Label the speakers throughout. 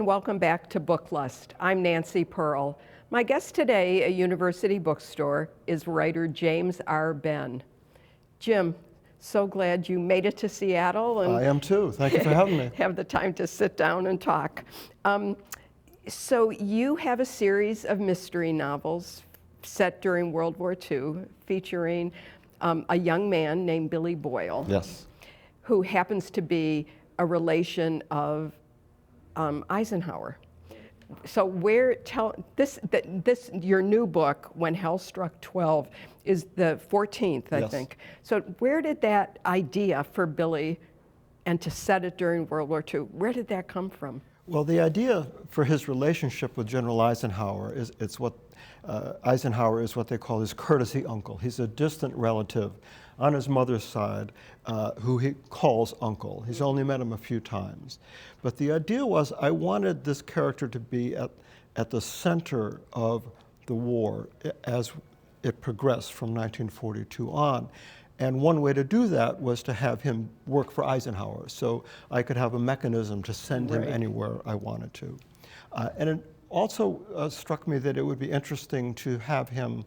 Speaker 1: and welcome back to Book Lust. I'm Nancy Pearl. My guest today at University Bookstore is writer James R. Benn. Jim, so glad you made it to Seattle. And
Speaker 2: I am too. Thank you for having me.
Speaker 1: have the time to sit down and talk. So you have a series of mystery novels set during World War II featuring a young man named Billy Boyle.
Speaker 2: Yes.
Speaker 1: Who happens to be a relation of Eisenhower. So your new book, When Hell Struck 12, is the 14th, I think. So where did that idea for Billy and to set it during World War II, where did that come from?
Speaker 2: Well, the idea for his relationship with General Eisenhower is Eisenhower is what they call his courtesy uncle. He's a distant relative on his mother's side who he calls uncle. He's only met him a few times. But the idea was I wanted this character to be at the center of the war as it progressed from 1942 on. And one way to do that was to have him work for Eisenhower, so I could have a mechanism to send him anywhere I wanted to. And it also struck me that it would be interesting to have him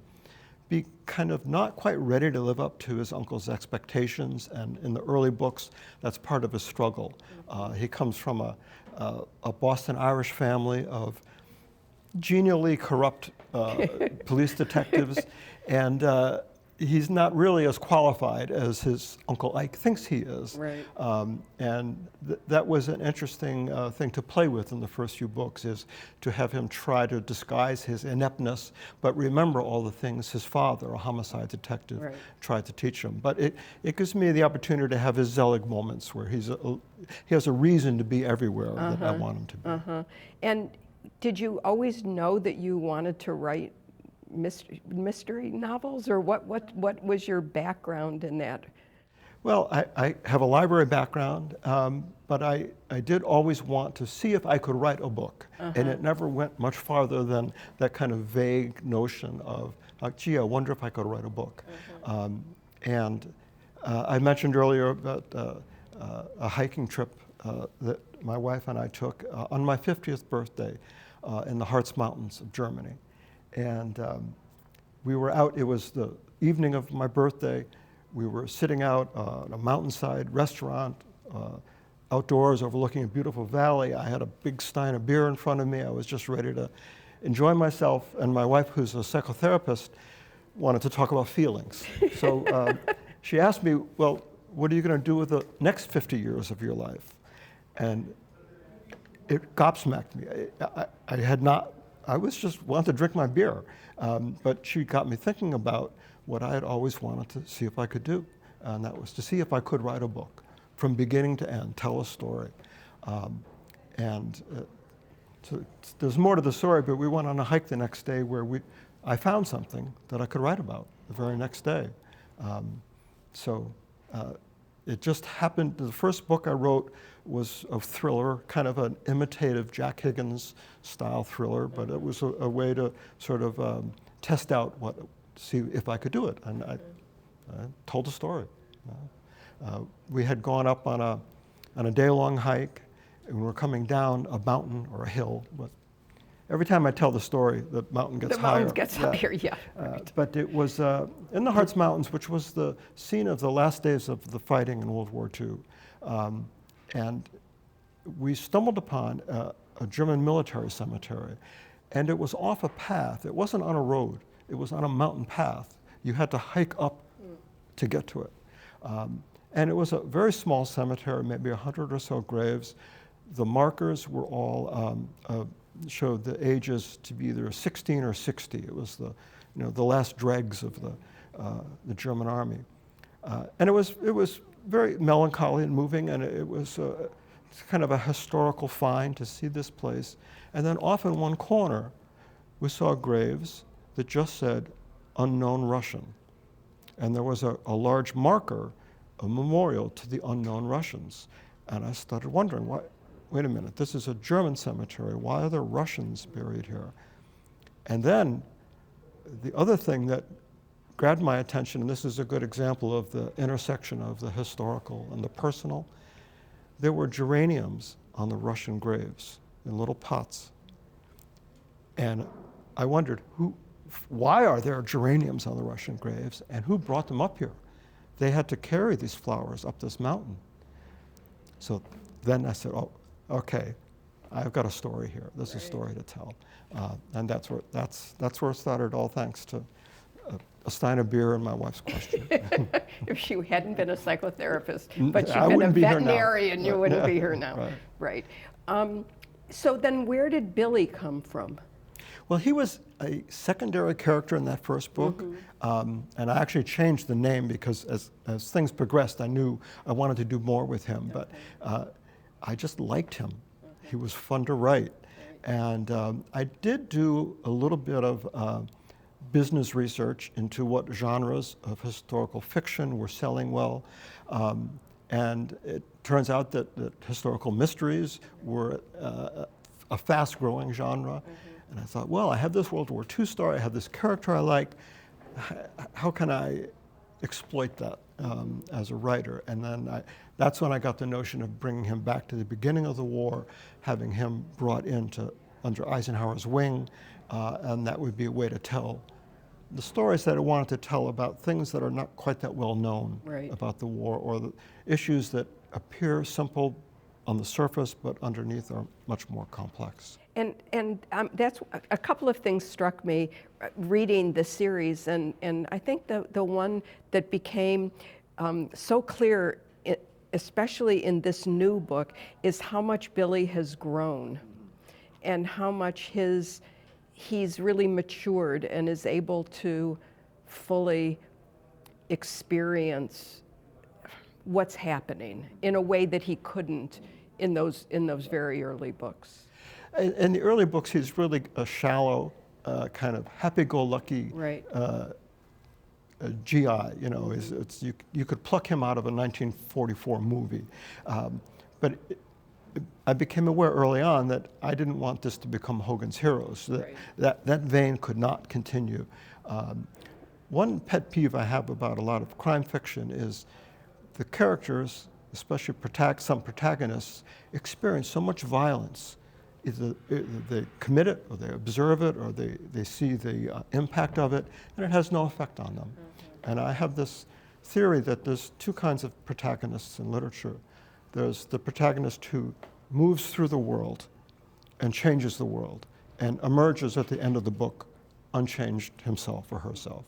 Speaker 2: be kind of not quite ready to live up to his uncle's expectations, and in the early books, that's part of his struggle. He comes from a Boston Irish family of genially corrupt police detectives, and he's not really as qualified as his Uncle Ike thinks he is.
Speaker 1: Right.
Speaker 2: And that was an interesting thing to play with in the first few books, is to have him try to disguise his ineptness, but remember all the things his father, a homicide detective, tried to teach him. But it gives me the opportunity to have his Zelig moments where he has a reason to be everywhere that I want him to be.
Speaker 1: And did you always know that you wanted to write mystery novels, or what was your background in that?
Speaker 2: Well, I have a library background, but I did always want to see if I could write a book, and it never went much farther than that kind of vague notion of, like, gee, I wonder if I could write a book. And I mentioned earlier about a hiking trip that my wife and I took on my 50th birthday in the Harz Mountains of Germany. And we were out, it was the evening of my birthday. We were sitting out at a mountainside restaurant, outdoors overlooking a beautiful valley. I had a big stein of beer in front of me. I was just ready to enjoy myself. And my wife, who's a psychotherapist, wanted to talk about feelings. So she asked me, well, what are you going to do with the next 50 years of your life? And it gobsmacked me. I was just wanted to drink my beer, but she got me thinking about what I had always wanted to see if I could do, and that was to see if I could write a book from beginning to end, tell a story. So there's more to the story, but we went on a hike the next day where I found something that I could write about the very next day. It just happened. The first book I wrote was a thriller, kind of an imitative Jack Higgins style thriller, but it was a way to sort of test out see if I could do it. And I told a story. We had gone up on a day-long hike, and we were coming down a mountain or a hill. But every time I tell the story, the mountain gets higher.
Speaker 1: The mountain gets higher, yeah.
Speaker 2: But it was in the Harz Mountains, which was the scene of the last days of the fighting in World War II. And we stumbled upon a German military cemetery, and it was off a path. It wasn't on a road. It was on a mountain path. You had to hike up to get to it. And it was a very small cemetery, maybe 100 or so graves. The markers were all showed the ages to be either 16 or 60. It was the last dregs of the German army, and it was very melancholy and moving, and it was kind of a historical find to see this place. And then off in one corner, we saw graves that just said "Unknown Russian," and there was a large marker, a memorial to the unknown Russians. And I started wondering, wait a minute, this is a German cemetery. Why are there Russians buried here? And then the other thing that grabbed my attention, and this is a good example of the intersection of the historical and the personal, there were geraniums on the Russian graves. in little pots. And I wondered, why are there geraniums on the Russian graves, and who brought them up here? They had to carry these flowers up this mountain. So then I said, oh, okay, I've got a story here. There's a story to tell. And that's where it started, all thanks to a stein of beer and my wife's question.
Speaker 1: If she hadn't been a psychotherapist, but she'd
Speaker 2: I
Speaker 1: been a
Speaker 2: wouldn't be here now.
Speaker 1: veterinarian, you wouldn't be here now.
Speaker 2: Right.
Speaker 1: Right. So then where did Billy come from?
Speaker 2: Well, he was a secondary character in that first book, and I actually changed the name because as things progressed, I knew I wanted to do more with him, but I just liked him. He was fun to write. And I did do a little bit of business research into what genres of historical fiction were selling well. And it turns out that historical mysteries were a fast-growing genre. And I thought, well, I have this World War II story, I have this character I like. How can I exploit that as a writer? And then that's when I got the notion of bringing him back to the beginning of the war, having him brought under Eisenhower's wing, and that would be a way to tell the stories that I wanted to tell about things that are not quite that well known about the war, or the issues that appear simple on the surface, but underneath are much more complex.
Speaker 1: And that's a couple of things struck me reading the series, and I think the one that became so clear, especially in this new book, is how much Billy has grown, and how much he's really matured and is able to fully experience what's happening in a way that he couldn't in those very early books.
Speaker 2: In the early books, he's really a shallow, kind of happy-go-lucky GI. You know, you could pluck him out of a 1944 movie. But I became aware early on that I didn't want this to become Hogan's Heroes. That vein could not continue. One pet peeve I have about a lot of crime fiction is the characters, especially some protagonists, experience so much violence. Either they commit it, or they observe it, or they see the impact of it, and it has no effect on them. And I have this theory that there's two kinds of protagonists in literature. There's the protagonist who moves through the world and changes the world and emerges at the end of the book unchanged himself or herself.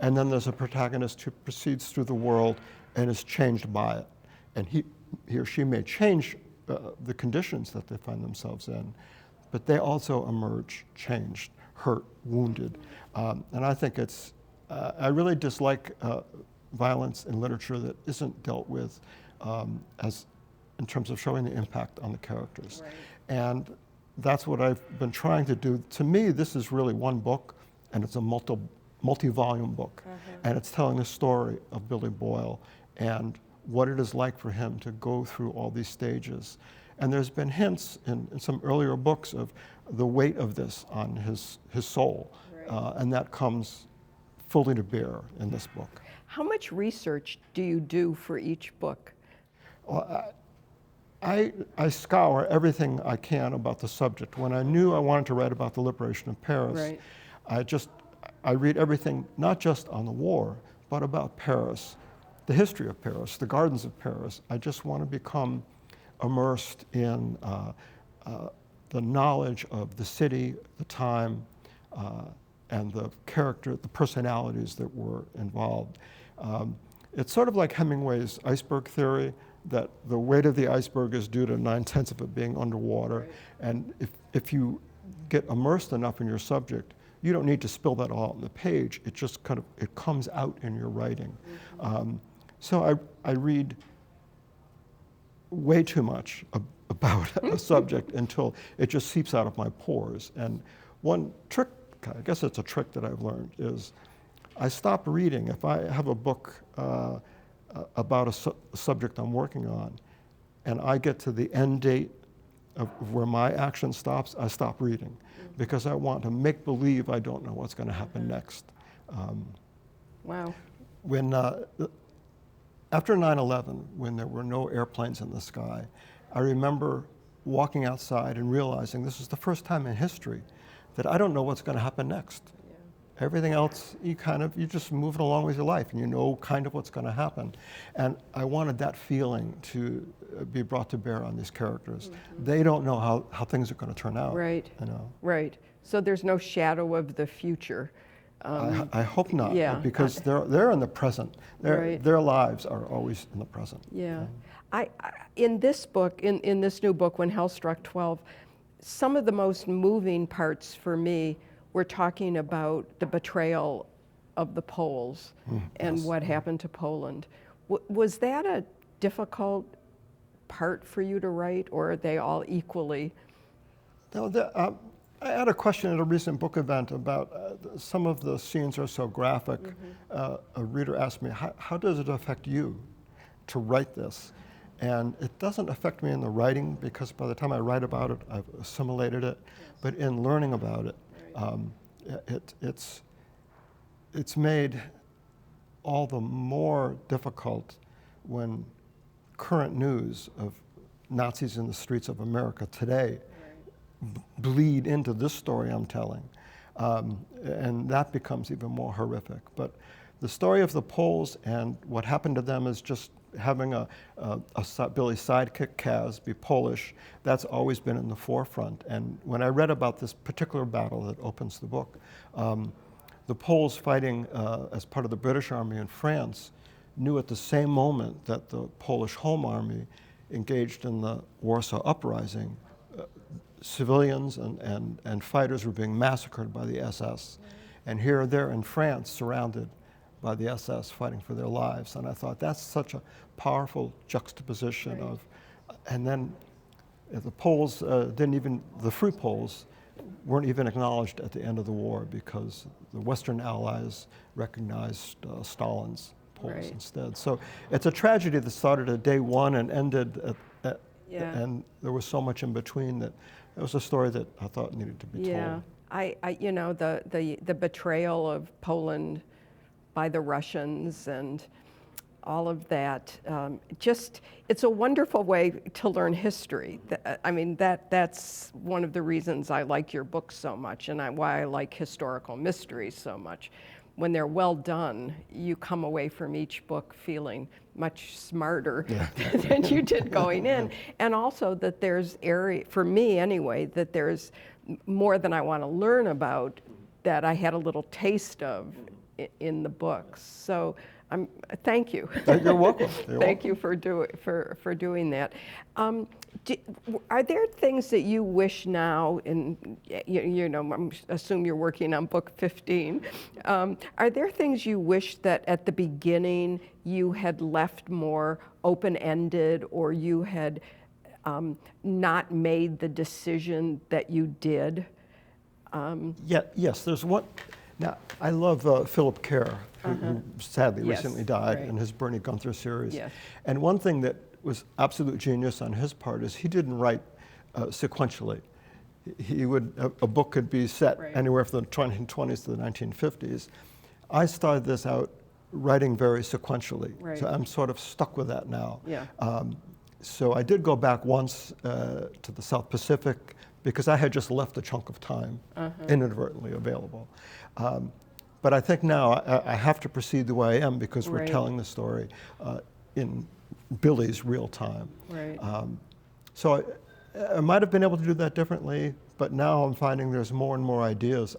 Speaker 2: And then there's a protagonist who proceeds through the world and is changed by it. And he or she may change the conditions that they find themselves in, but they also emerge changed, hurt, wounded. And I think I really dislike violence in literature that isn't dealt with in terms of showing the impact on the characters. And that's what I've been trying to do. To me, this is really one book, and it's a multi-volume book. And it's telling the story of Billy Boyle and what it is like for him to go through all these stages. And there's been hints in some earlier books of the weight of this on his soul. And that comes fully to bear in this book.
Speaker 1: How much research do you do for each book?
Speaker 2: Well, I scour everything I can about the subject. When I knew I wanted to write about the liberation of Paris, I read everything, not just on the war, but about Paris, the history of Paris, the gardens of Paris. I just want to become immersed in the knowledge of the city, the time, and the character, the personalities that were involved. It's sort of like Hemingway's iceberg theory, that the weight of the iceberg is due to 9/10 of it being underwater. And if you get immersed enough in your subject, you don't need to spill that all on the page. It just it comes out in your writing. So I read way too much about a subject until it just seeps out of my pores. And one trick, I guess it's a trick that I've learned, is I stop reading. If I have a book about a subject I'm working on, and I get to the end date of where my action stops, I stop reading, because I want to make believe I don't know what's going to happen next.
Speaker 1: Wow.
Speaker 2: When after 9/11, when there were no airplanes in the sky, I remember walking outside and realizing this is the first time in history that I don't know what's going to happen next. Everything else, you just moving along with your life, and you know kind of what's going to happen. And I wanted that feeling to be brought to bear on these characters. They don't know how things are going to turn out.
Speaker 1: Right.
Speaker 2: You know?
Speaker 1: Right. So there's no shadow of the future.
Speaker 2: I hope not,
Speaker 1: yeah,
Speaker 2: because they're in the present.
Speaker 1: Right.
Speaker 2: Their lives are always in the present.
Speaker 1: Yeah. In this book, in this new book, When Hell Struck 12, some of the most moving parts for me were talking about the betrayal of the Poles and
Speaker 2: yes.
Speaker 1: what happened to Poland. Was that a difficult part for you to write, or are they all equally?
Speaker 2: No, I had a question at a recent book event about some of the scenes are so graphic. A reader asked me, how does it affect you to write this? And it doesn't affect me in the writing, because by the time I write about it, I've assimilated it. But in learning about it, it's made all the more difficult when current news of Nazis in the streets of America today bleed into this story I'm telling. And that becomes even more horrific. But the story of the Poles and what happened to them is just having Billy's sidekick, Kaz, be Polish. That's always been in the forefront. And when I read about this particular battle that opens the book, the Poles fighting as part of the British Army in France knew at the same moment that the Polish Home Army engaged in the Warsaw Uprising, civilians and fighters were being massacred by the SS. And here they're in France, surrounded by the SS, fighting for their lives. And I thought that's such a powerful juxtaposition of, and then the Poles the Free Poles weren't even acknowledged at the end of the war, because the Western Allies recognized Stalin's Poles instead. So it's a tragedy that started at day one and ended and there was so much in between that it was a story that I thought needed to be told.
Speaker 1: The betrayal of Poland by the Russians and all of that, it's a wonderful way to learn history. That's one of the reasons I like your book so much, and why I like historical mysteries so much. When they're well done, you come away from each book feeling much smarter than you did going in. And also that there's for me anyway, that there's more than I want to learn about that I had a little taste of in the books. So thank you.
Speaker 2: You're welcome.
Speaker 1: Thank you for doing that. Are there things that you wish now, and I assume you're working on book 15, are there things you wish that at the beginning you had left more open-ended, or you had not made the decision that you did?
Speaker 2: Yes, there's one. Now, I love Philip Kerr, who sadly recently died, in his Bernie Gunther series.
Speaker 1: Yes.
Speaker 2: And one thing that was absolute genius on his part is he didn't write sequentially. A book could be set anywhere from the 1920s to the 1950s. I started this out writing very sequentially. So I'm sort of stuck with that now.
Speaker 1: Yeah.
Speaker 2: So I did go back once to the South Pacific, because I had just left a chunk of time inadvertently available. But I think now I have to proceed the way I am, because we're telling the story in Billy's real time. So I might have been able to do that differently, but now I'm finding there's more and more ideas.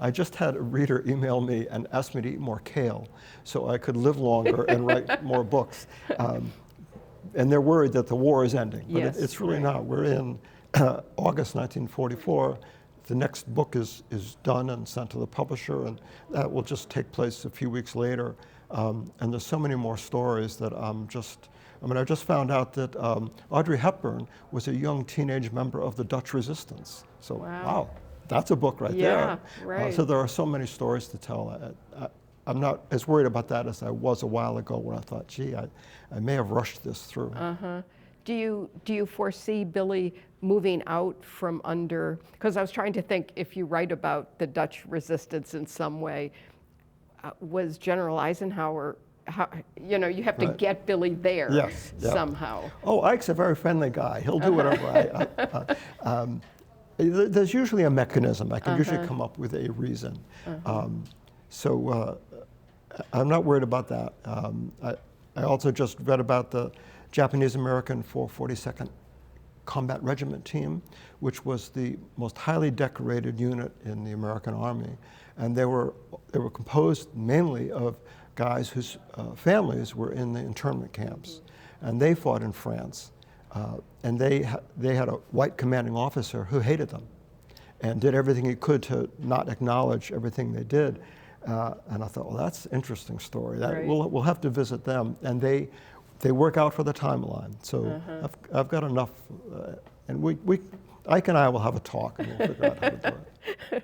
Speaker 2: I just had a reader email me and ask me to eat more kale so I could live longer and write more books. And they're worried that the war is ending, but it's really not. We're in August 1944. The next book is done and sent to the publisher, and that will just take place a few weeks later. And there's so many more stories that I just found out that Audrey Hepburn was a young teenage member of the Dutch resistance. So, wow, that's a book right there. So there are so many stories to tell. I'm not as worried about that as I was a while ago, when I thought, gee, I may have rushed this through.
Speaker 1: Do you foresee Billy moving out from under, because I was trying to think, if you write about the Dutch resistance in some way, was General Eisenhower how, you know, you have to
Speaker 2: Right.
Speaker 1: get Billy there
Speaker 2: Yes, yeah.
Speaker 1: somehow.
Speaker 2: Oh, Ike's a very friendly guy. He'll do whatever there's usually a mechanism. I can usually come up with a reason. So I'm not worried about that. I also just read about the Japanese-American 442nd Combat Regiment team, which was the most highly decorated unit in the American Army. And they were composed mainly of guys whose families were in the internment camps. And they fought in France. And they had a white commanding officer who hated them and did everything he could to not acknowledge everything they did. And I thought, well, that's an interesting story.
Speaker 1: Right.
Speaker 2: We'll have to visit them. And they work out for the timeline. So I've got enough. And Ike and I will have a talk and we'll figure out how to do it.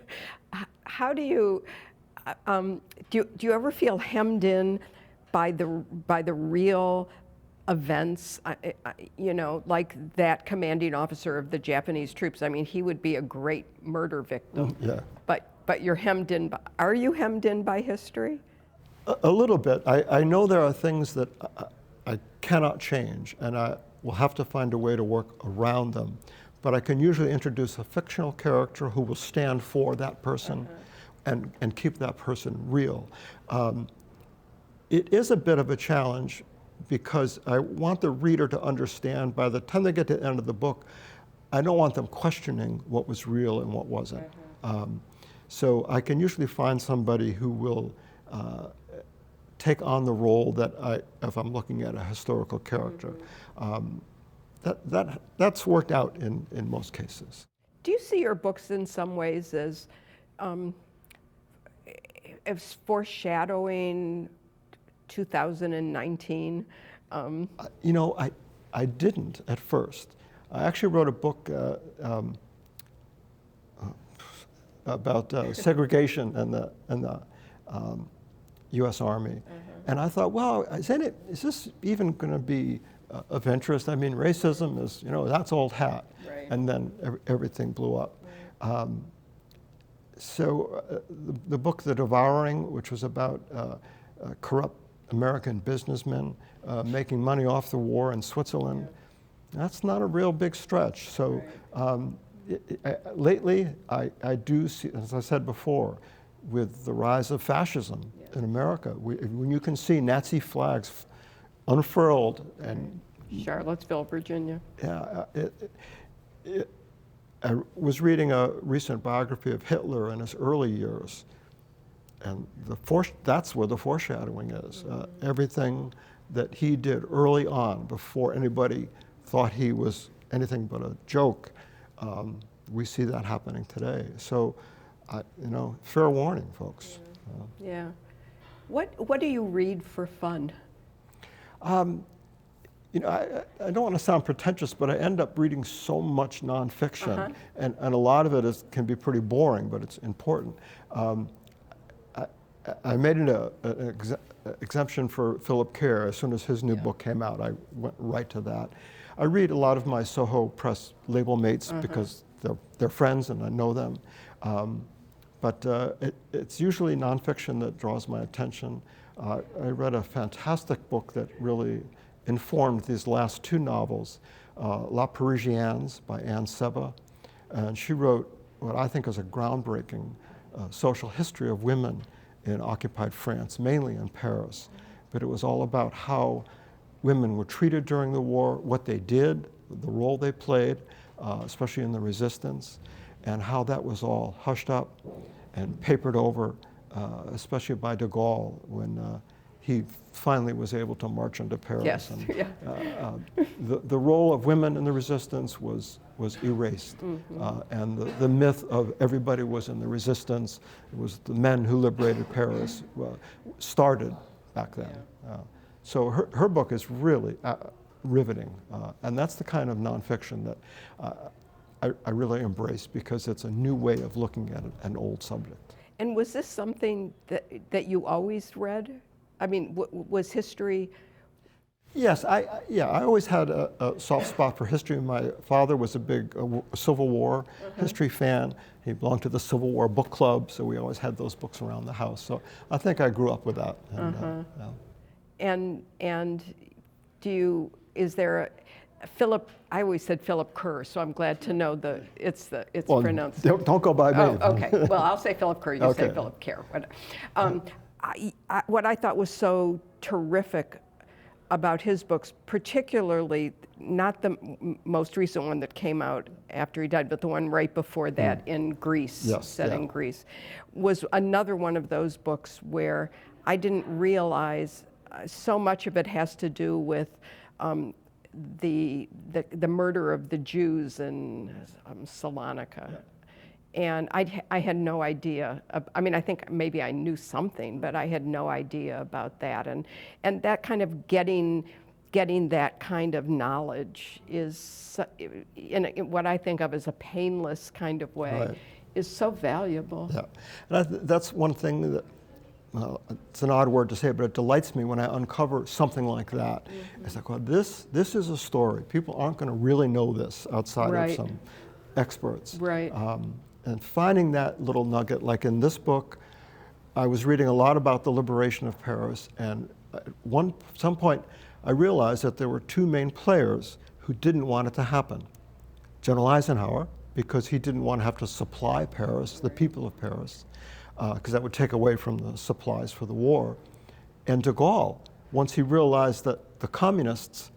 Speaker 1: How do you ever feel hemmed in by the real events? You know, like that commanding officer of the Japanese troops. I mean, he would be a great murder victim.
Speaker 2: Yeah.
Speaker 1: But you're hemmed in. Are you hemmed in by history?
Speaker 2: A little bit. I know there are things that I cannot change, and I will have to find a way to work around them. But I can usually introduce a fictional character who will stand for that person and keep that person real. It is a bit of a challenge because I want the reader to understand by the time they get to the end of the book, I don't want them questioning what was real and what wasn't. So I can usually find somebody who will take on the role that if I'm looking at a historical character. That's worked out in most cases.
Speaker 1: Do you see your books in some ways as foreshadowing 2019?
Speaker 2: You know, I didn't at first. I actually wrote a book about segregation in the U.S. Army, and I thought, well, is this even going to be of interest? I mean, racism is, you know, that's old hat,
Speaker 1: Right.
Speaker 2: and then everything blew up. So the book The Devouring, which was about corrupt American businessmen making money off the war in Switzerland, that's not a real big stretch. So lately, I do see, as I said before, with the rise of fascism in America, when you can see Nazi flags unfurled and
Speaker 1: Charlottesville, Virginia.
Speaker 2: yeah, I was reading a recent biography of Hitler in his early years, and that's where the foreshadowing is. Everything that he did early on, before anybody thought he was anything but a joke, we see that happening today. So, you know, fair warning, folks.
Speaker 1: Yeah. What do you read for fun?
Speaker 2: You know, I don't want to sound pretentious, but I end up reading so much nonfiction, and a lot of it can be pretty boring, but it's important. I made an exemption for Philip Kerr. As soon as his new book came out, I went right to that. I read a lot of my Soho Press label mates because they're friends and I know them. But it's usually nonfiction that draws my attention. I read a fantastic book that really informed these last two novels, La Parisiennes by Anne Seba. And she wrote what I think is a groundbreaking social history of women in occupied France, mainly in Paris. But it was all about how women were treated during the war, what they did, the role they played, especially in the resistance, and how that was all hushed up and papered over, especially by de Gaulle when he finally was able to march into Paris.
Speaker 1: Yes.
Speaker 2: And, the role of women in the resistance was erased. And the myth of everybody was in the resistance, it was the men who liberated Paris, started back then. So her book is really riveting. And that's the kind of nonfiction that I really embrace because it's a new way of looking at an old subject.
Speaker 1: And was this something that you always read? I mean, was history?
Speaker 2: Yes, I always had a soft spot for history. My father was a big Civil War history fan. He belonged to the Civil War book club, so we always had those books around the house. So I think I grew up with that. And,
Speaker 1: and is there Philip? I always said Philip Kerr, so I'm glad to know it's
Speaker 2: Well,
Speaker 1: pronounced.
Speaker 2: don't go by me.
Speaker 1: Oh, okay. Well, I'll say Philip Kerr. You
Speaker 2: Okay.
Speaker 1: say Philip Kerr. What I thought was so terrific about his books, particularly not the most recent one that came out after he died, but the one right before that in Greece,
Speaker 2: Yes,
Speaker 1: set
Speaker 2: yeah.
Speaker 1: in Greece, was another one of those books where I didn't realize so much of it has to do with the murder of the Jews in Salonika.
Speaker 2: Yeah.
Speaker 1: And I had no idea. I mean, I think maybe I knew something, but I had no idea about that. And that kind of getting that kind of knowledge is, in what I think of as a painless kind of way,
Speaker 2: Right.
Speaker 1: is so valuable.
Speaker 2: Yeah, and that's one thing that, it's an odd word to say, but it delights me when I uncover something like that. It's like, well, this is a story. People aren't going to really know this outside
Speaker 1: Right.
Speaker 2: of some experts.
Speaker 1: Right.
Speaker 2: And finding that little nugget, like in this book, I was reading a lot about the liberation of Paris, and at some point I realized that there were two main players who didn't want it to happen. General Eisenhower, because he didn't want to have to supply Paris, the people of Paris, because that would take away from the supplies for the war. And de Gaulle, once he realized that the communists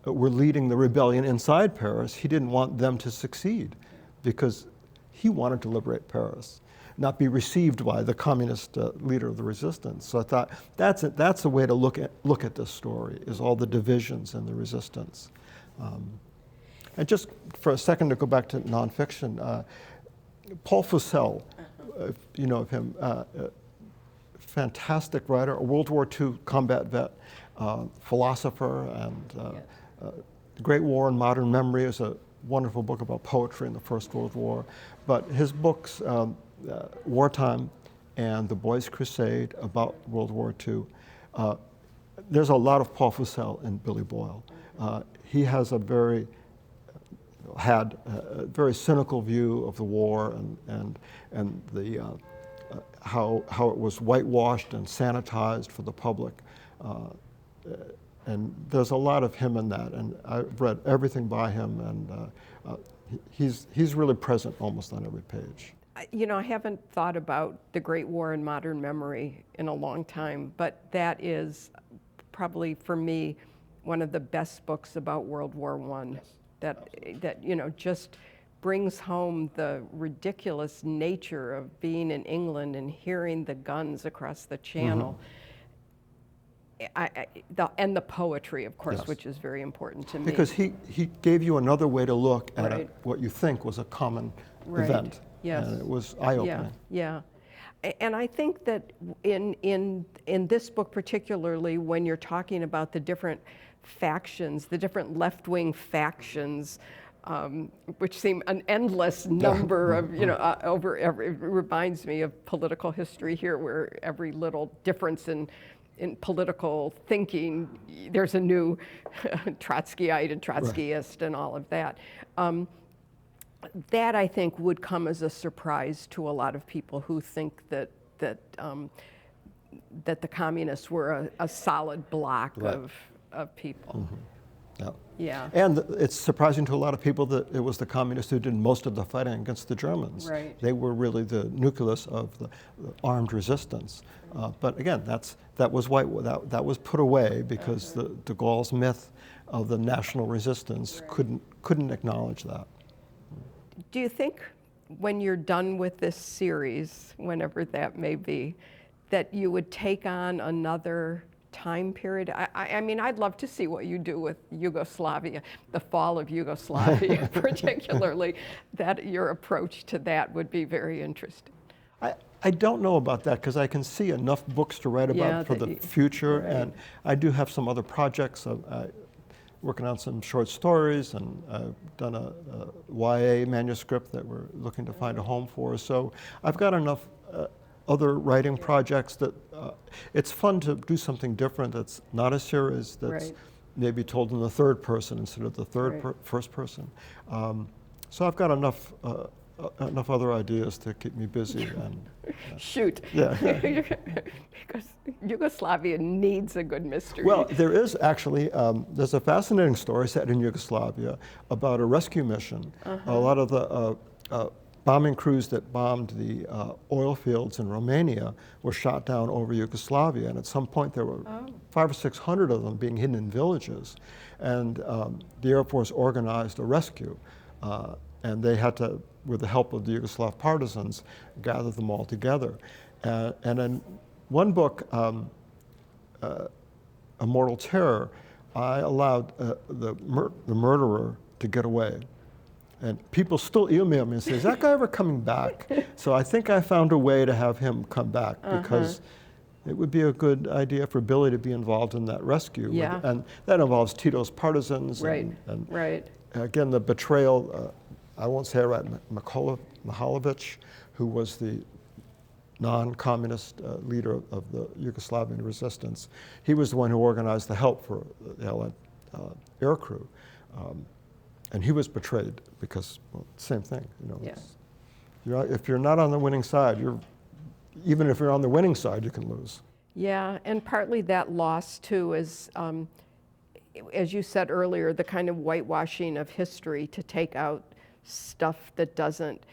Speaker 2: were leading the rebellion inside Paris, he didn't want them to succeed, because he wanted to liberate Paris, not be received by the communist leader of the resistance. So I thought that's a way to look at this story, is all the divisions and the resistance. And just for a second to go back to nonfiction, Paul Fussell, if you know of him, fantastic writer, a World War II combat vet, philosopher, and The Great War and Modern Memory is a wonderful book about poetry in the First World War. But his books, Wartime and The Boys' Crusade, about World War II, there's a lot of Paul Fussell in Billy Boyle. He has had a very cynical view of the war and the how it was whitewashed and sanitized for the public. And there's a lot of him in that, and I've read everything by him, and he's really present almost on every page.
Speaker 1: You know, I haven't thought about The Great War and Modern Memory in a long time, but that is probably, for me, one of the best books about World War I. That you know, just brings home the ridiculous nature of being in England and hearing the guns across the channel. And the poetry, of course,
Speaker 2: Yes.
Speaker 1: which is very important to me.
Speaker 2: Because he gave you another way to look at
Speaker 1: Right.
Speaker 2: what you think was a common
Speaker 1: Right.
Speaker 2: event.
Speaker 1: Yes.
Speaker 2: And it was eye-opening.
Speaker 1: Yeah. And I think that in this book particularly, when you're talking about the different factions, the different left-wing factions, which seem an endless number of, you know, it reminds me of political history here, where every little difference in political thinking, there's a new Trotskyite and Trotskyist and all of that. That, I think, would come as a surprise to a lot of people who think that the communists were a solid block
Speaker 2: Right.
Speaker 1: of people.
Speaker 2: Yeah.
Speaker 1: Yeah.
Speaker 2: And it's surprising to a lot of people that it was the communists who did most of the fighting against the Germans.
Speaker 1: Right.
Speaker 2: They were really the nucleus of the armed resistance. But again, that was put away because the de Gaulle's myth of the national resistance couldn't acknowledge that.
Speaker 1: Do you think when you're done with this series, whenever that may be, that you would take on another time period? I mean, I'd love to see what you do with Yugoslavia, the fall of Yugoslavia particularly. That your approach to that would be very interesting.
Speaker 2: I don't know about that, because I can see enough books to write about for the future,
Speaker 1: right.
Speaker 2: and I do have some other projects. Working on some short stories, and I've done a YA manuscript that we're looking to find a home for. So I've got enough other writing projects that it's fun to do something different that's not a series, that's
Speaker 1: Right.
Speaker 2: maybe told in the third person instead of the first person. So I've got enough enough other ideas to keep me busy. And
Speaker 1: Shoot.
Speaker 2: yeah.
Speaker 1: Because Yugoslavia needs a good mystery.
Speaker 2: Well, there is actually, there's a fascinating story set in Yugoslavia about a rescue mission. A lot of the bombing crews that bombed the oil fields in Romania were shot down over Yugoslavia, and at some point there were 500 or 600 of them being hidden in villages, and the Air Force organized a rescue, and they had to, with the help of the Yugoslav partisans, gather them all together. And in one book, A Mortal Terror, I allowed the murderer to get away. And people still email me and say, is that guy ever coming back? So I think I found a way to have him come back, because it would be a good idea for Billy to be involved in that rescue.
Speaker 1: Yeah.
Speaker 2: And that involves Tito's partisans.
Speaker 1: Right,
Speaker 2: and
Speaker 1: right.
Speaker 2: Again, the betrayal, I won't say it right, Mihalovic, who was the non-communist leader of the Yugoslavian resistance. He was the one who organized the help for the Allied air crew. And he was betrayed because, well, same thing, you know.
Speaker 1: Yeah.
Speaker 2: If you're not on the winning side, even if you're on the winning side, you can lose.
Speaker 1: Yeah, and partly that loss too is, as you said earlier, the kind of whitewashing of history to take out stuff that doesn't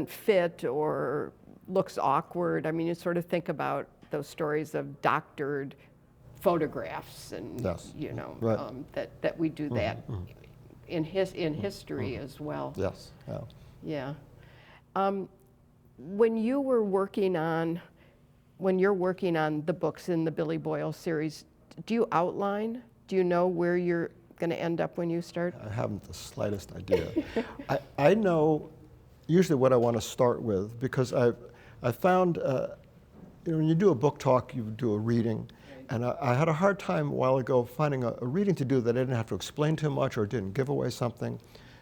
Speaker 1: fit or looks awkward. I mean, you sort of think about those stories of doctored photographs, and you know,
Speaker 2: right.
Speaker 1: that we do that in history as well.
Speaker 2: Yes. Yeah.
Speaker 1: Yeah. When you're working on the books in the Billy Boyle series, do you outline? Do you know where you're going to end up when you start?
Speaker 2: I haven't the slightest idea. I know usually what I want to start with, because I found you know, when you do a book talk, you do a reading. And I had a hard time a while ago finding a reading to do that I didn't have to explain too much or didn't give away something.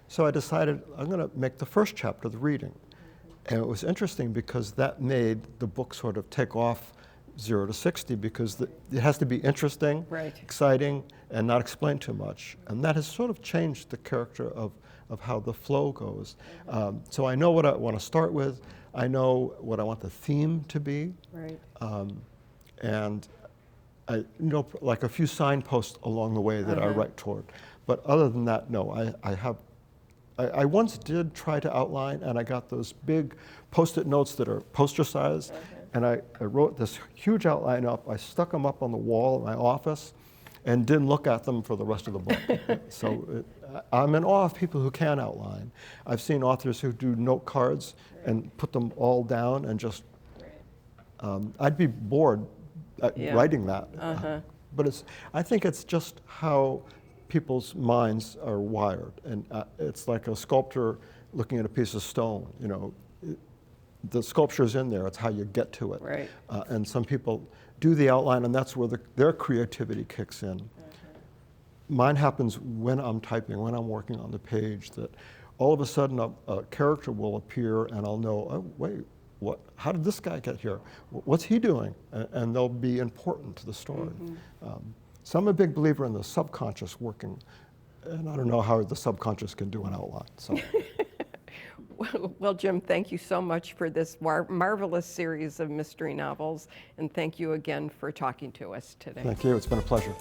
Speaker 2: So I decided I'm going to make the first chapter the reading. And it was interesting because that made the book sort of take off 0 to 60, because it has to be interesting, exciting, and not explain too much. And that has sort of changed the character of how the flow goes. So I know what I want to start with. I know what I want the theme to be. Right. And I know like a few signposts along the way that I write toward. But other than that, no, I once did try to outline, and I got those big Post-it notes that are poster size, and I wrote this huge outline up. I stuck them up on the wall in my office and didn't look at them for the rest of the book. So I'm in awe of people who can outline. I've seen authors who do note cards and put them all down and just, I'd be bored writing that. But I think it's just how people's minds are wired. And it's like a sculptor looking at a piece of stone, you know. The sculpture's in there, it's how you get to it. Right. And some people do the outline, and that's where their creativity kicks in. Mine happens when I'm typing, when I'm working on the page, that all of a sudden a character will appear and I'll know, oh, wait, how did this guy get here? What's he doing? And they'll be important to the story. So I'm a big believer in the subconscious working, and I don't know how the subconscious can do an outline. So.
Speaker 1: Well, Jim, thank you so much for this marvelous series of mystery novels, and thank you again for talking to us today.
Speaker 2: Thank you. It's been a pleasure.